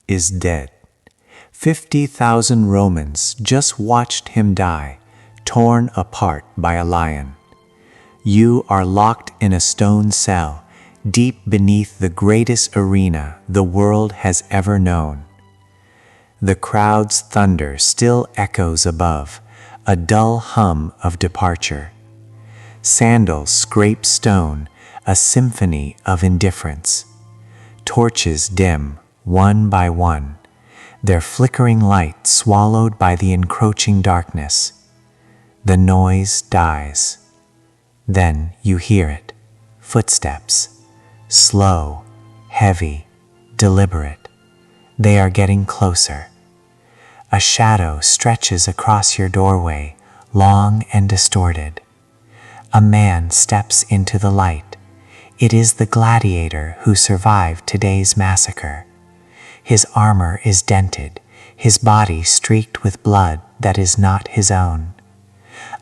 is dead. 50,000 Romans just watched him die, torn apart by a lion. You are locked in a stone cell, deep beneath the greatest arena the world has ever known. The crowd's thunder still echoes above, a dull hum of departure. Sandals scrape stone, a symphony of indifference. Torches dim, one by one, their flickering light swallowed by the encroaching darkness. The noise dies. Then you hear it, footsteps, slow, heavy, deliberate. They are getting closer. A shadow stretches across your doorway, long and distorted. A man steps into the light. It is the gladiator who survived today's massacre. His armor is dented, his body streaked with blood that is not his own.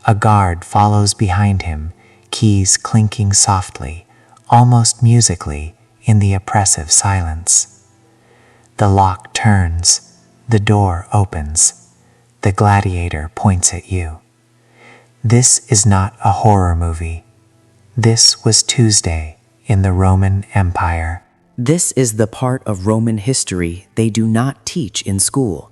A guard follows behind him, keys clinking softly, almost musically, in the oppressive silence. The lock turns, the door opens. The gladiator points at you. This is not a horror movie. This was Tuesday in the Roman Empire. This is the part of Roman history they do not teach in school,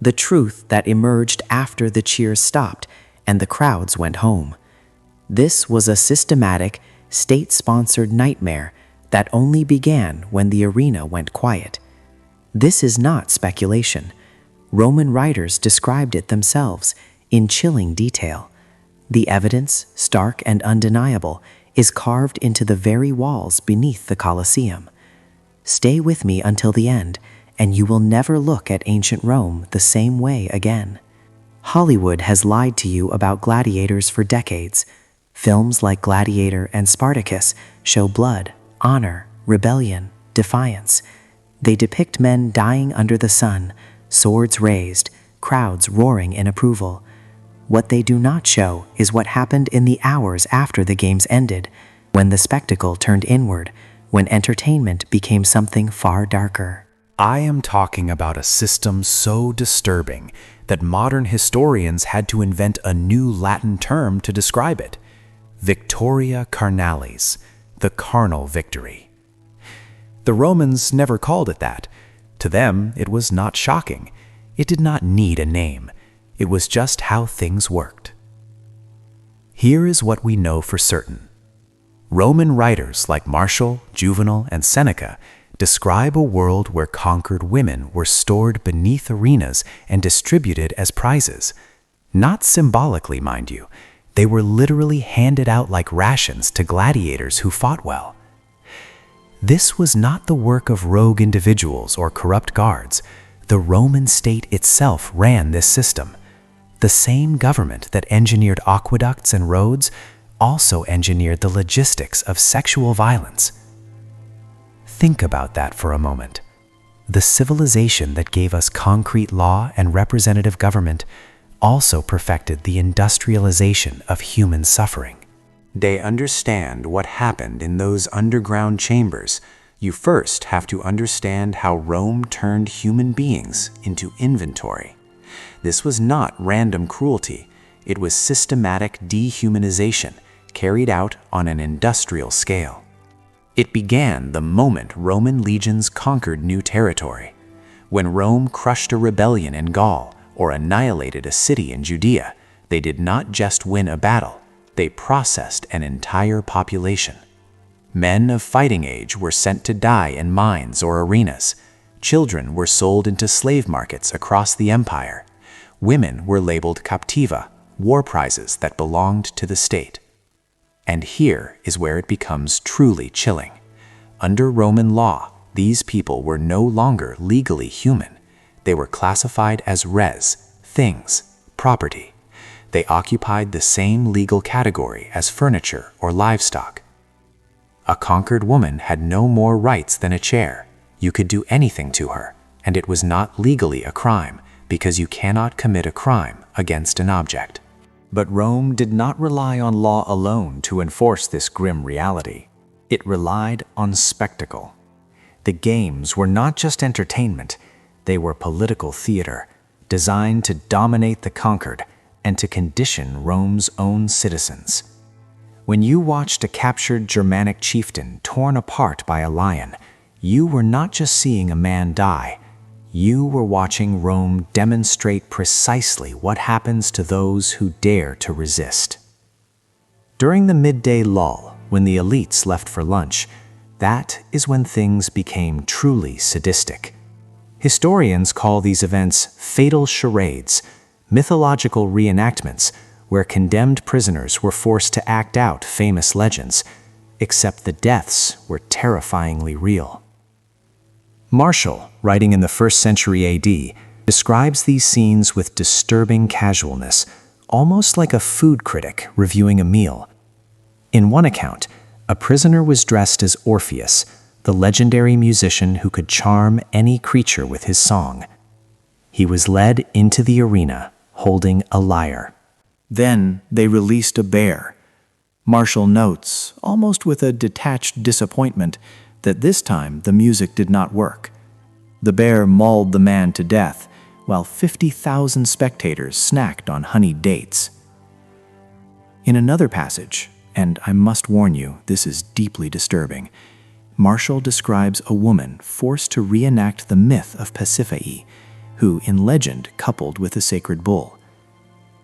the truth that emerged after the cheers stopped and the crowds went home. This was a systematic, state-sponsored nightmare that only began when the arena went quiet. This is not speculation. Roman writers described it themselves in chilling detail. The evidence, stark and undeniable, is carved into the very walls beneath the Colosseum. Stay with me until the end, and you will never look at ancient Rome the same way again. Hollywood has lied to you about gladiators for decades. Films like Gladiator and Spartacus show blood, honor, rebellion, defiance. They depict men dying under the sun, swords raised, crowds roaring in approval. What they do not show is what happened in the hours after the games ended, when the spectacle turned inward, when entertainment became something far darker. I am talking about a system so disturbing that modern historians had to invent a new Latin term to describe it: Victoria Carnalis, the carnal victory. The Romans never called it that. To them, it was not shocking. It did not need a name. It was just how things worked. Here is what we know for certain. Roman writers like Martial, Juvenal, and Seneca describe a world where conquered women were stored beneath arenas and distributed as prizes. Not symbolically, mind you. They were literally handed out like rations to gladiators who fought well. This was not the work of rogue individuals or corrupt guards. The Roman state itself ran this system. The same government that engineered aqueducts and roads also engineered the logistics of sexual violence. Think about that for a moment. The civilization that gave us concrete law and representative government also perfected the industrialization of human suffering. They understand what happened in those underground chambers. You first have to understand how Rome turned human beings into inventory. This was not random cruelty. It was systematic dehumanization carried out on an industrial scale. It began the moment Roman legions conquered new territory. When Rome crushed a rebellion in Gaul or annihilated a city in Judea, they did not just win a battle, they processed an entire population. Men of fighting age were sent to die in mines or arenas. Children were sold into slave markets across the empire. Women were labeled captiva, war prizes that belonged to the state. And here is where it becomes truly chilling. Under Roman law, these people were no longer legally human. They were classified as res, things, property. They occupied the same legal category as furniture or livestock. A conquered woman had no more rights than a chair. You could do anything to her, and it was not legally a crime, because you cannot commit a crime against an object. But Rome did not rely on law alone to enforce this grim reality. It relied on spectacle. The games were not just entertainment, They were political theater, designed to dominate the conquered and to condition Rome's own citizens. When you watched a captured Germanic chieftain torn apart by a lion, you were not just seeing a man die, you were watching Rome demonstrate precisely what happens to those who dare to resist. During the midday lull, when the elites left for lunch, that is when things became truly sadistic. Historians call these events fatal charades, mythological reenactments, where condemned prisoners were forced to act out famous legends, except the deaths were terrifyingly real. Martial, writing in the 1st century AD, describes these scenes with disturbing casualness, almost like a food critic reviewing a meal. In one account, a prisoner was dressed as Orpheus, the legendary musician who could charm any creature with his song. He was led into the arena holding a lyre. Then they released a bear. Martial notes, almost with a detached disappointment, that this time the music did not work. The bear mauled the man to death, while 50,000 spectators snacked on honeyed dates. In another passage, and I must warn you, this is deeply disturbing, Martial describes a woman forced to reenact the myth of Pasiphae, who in legend coupled with a sacred bull.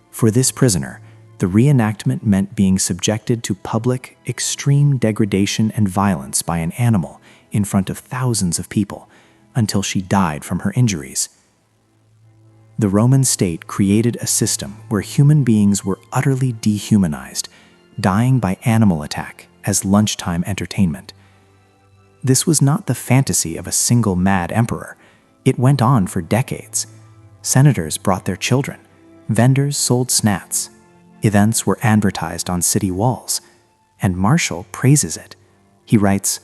For this prisoner, the reenactment meant being subjected to public, extreme degradation and violence by an animal in front of thousands of people until she died from her injuries. The Roman state created a system where human beings were utterly dehumanized, dying by animal attack as lunchtime entertainment. This was not the fantasy of a single mad emperor. It went on for decades. Senators brought their children. Vendors sold snacks. Events were advertised on city walls, and Martial praises it. He writes,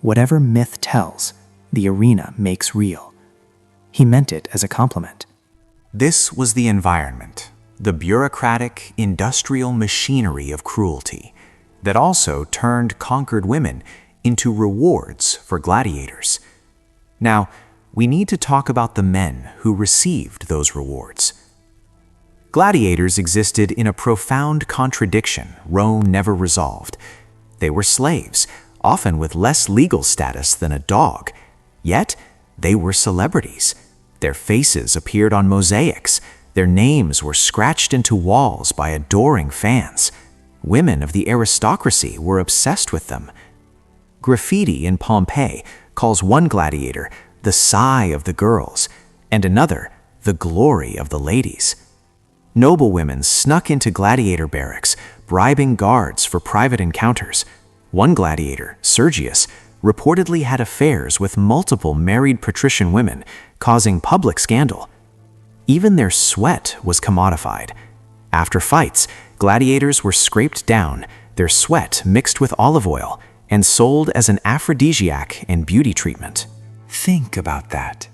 "Whatever myth tells, the arena makes real." He meant it as a compliment. This was the environment, the bureaucratic, industrial machinery of cruelty, that also turned conquered women into rewards for gladiators. Now, we need to talk about the men who received those rewards. Gladiators existed in a profound contradiction Rome never resolved. They were slaves, often with less legal status than a dog. Yet, they were celebrities. Their faces appeared on mosaics. Their names were scratched into walls by adoring fans. Women of the aristocracy were obsessed with them. Graffiti in Pompeii calls one gladiator the sigh of the girls, and another the glory of the ladies. Noblewomen snuck into gladiator barracks, bribing guards for private encounters. One gladiator, Sergius, reportedly had affairs with multiple married patrician women, causing public scandal. Even their sweat was commodified. After fights, gladiators were scraped down, their sweat mixed with olive oil, and sold as an aphrodisiac and beauty treatment. Think about that.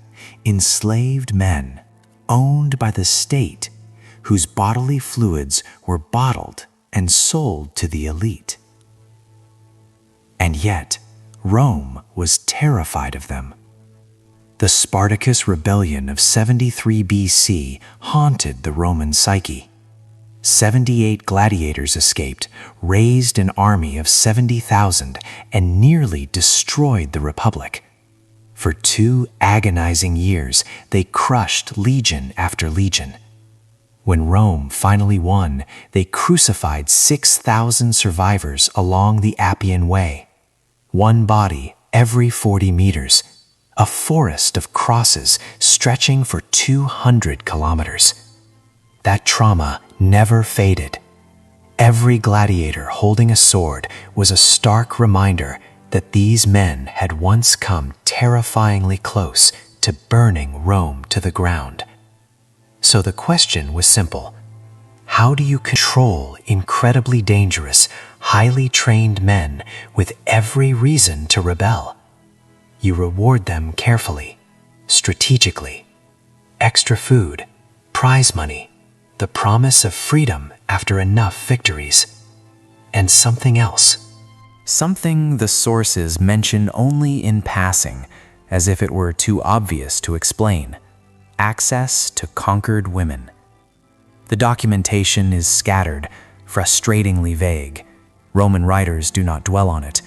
Enslaved men, owned by the state, whose bodily fluids were bottled and sold to the elite. And yet, Rome was terrified of them. The Spartacus rebellion of 73 BC haunted the Roman psyche. 78 gladiators escaped, raised an army of 70,000, and nearly destroyed the Republic. For 2 agonizing years, they crushed legion after legion. When Rome finally won, they crucified 6,000 survivors along the Appian Way. One body every 40 meters, a forest of crosses stretching for 200 kilometers. That trauma never faded. Every gladiator holding a sword was a stark reminder that these men had once come terrifyingly close to burning Rome to the ground. So the question was simple. How do you control incredibly dangerous, highly trained men with every reason to rebel? You reward them carefully, strategically. Extra food, prize money, the promise of freedom after enough victories, and something else. Something the sources mention only in passing, as if it were too obvious to explain. access to conquered women. The documentation is scattered, frustratingly vague. Roman writers do not dwell on it.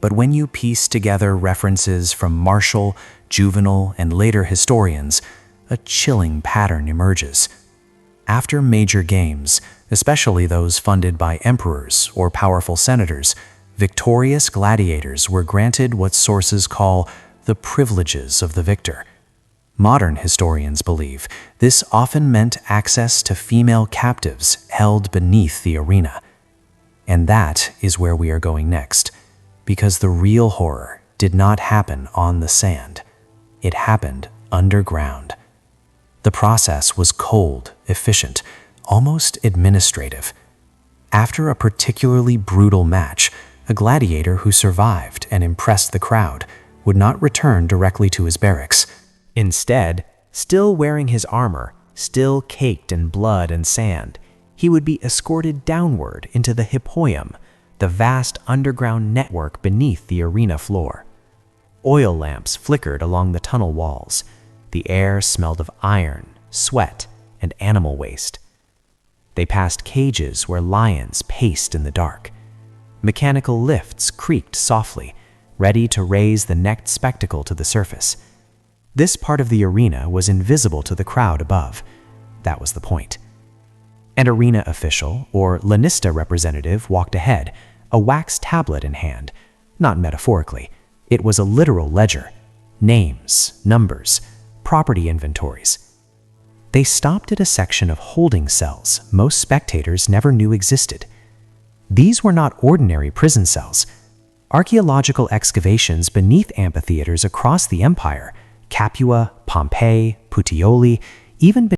But when you piece together references from Martial, Juvenal, and later historians, a chilling pattern emerges. After major games, especially those funded by emperors or powerful senators, victorious gladiators were granted what sources call the privileges of the victor. Modern historians believe this often meant access to female captives held beneath the arena. And that is where we are going next, because the real horror did not happen on the sand. It happened underground. The process was cold, efficient, almost administrative. After a particularly brutal match, a gladiator who survived and impressed the crowd would not return directly to his barracks. Instead, still wearing his armor, still caked in blood and sand, he would be escorted downward into the hippoium, the vast underground network beneath the arena floor. Oil lamps flickered along the tunnel walls. The air smelled of iron, sweat, and animal waste. They passed cages where lions paced in the dark. Mechanical lifts creaked softly, ready to raise the necked spectacle to the surface. This part of the arena was invisible to the crowd above. That was the point. An arena official or lanista representative walked ahead, a wax tablet in hand. Not metaphorically, it was a literal ledger. Names, numbers, property inventories. They stopped at a section of holding cells most spectators never knew existed. These were not ordinary prison cells. Archaeological excavations beneath amphitheaters across the empire, Capua, Pompeii, Puteoli, even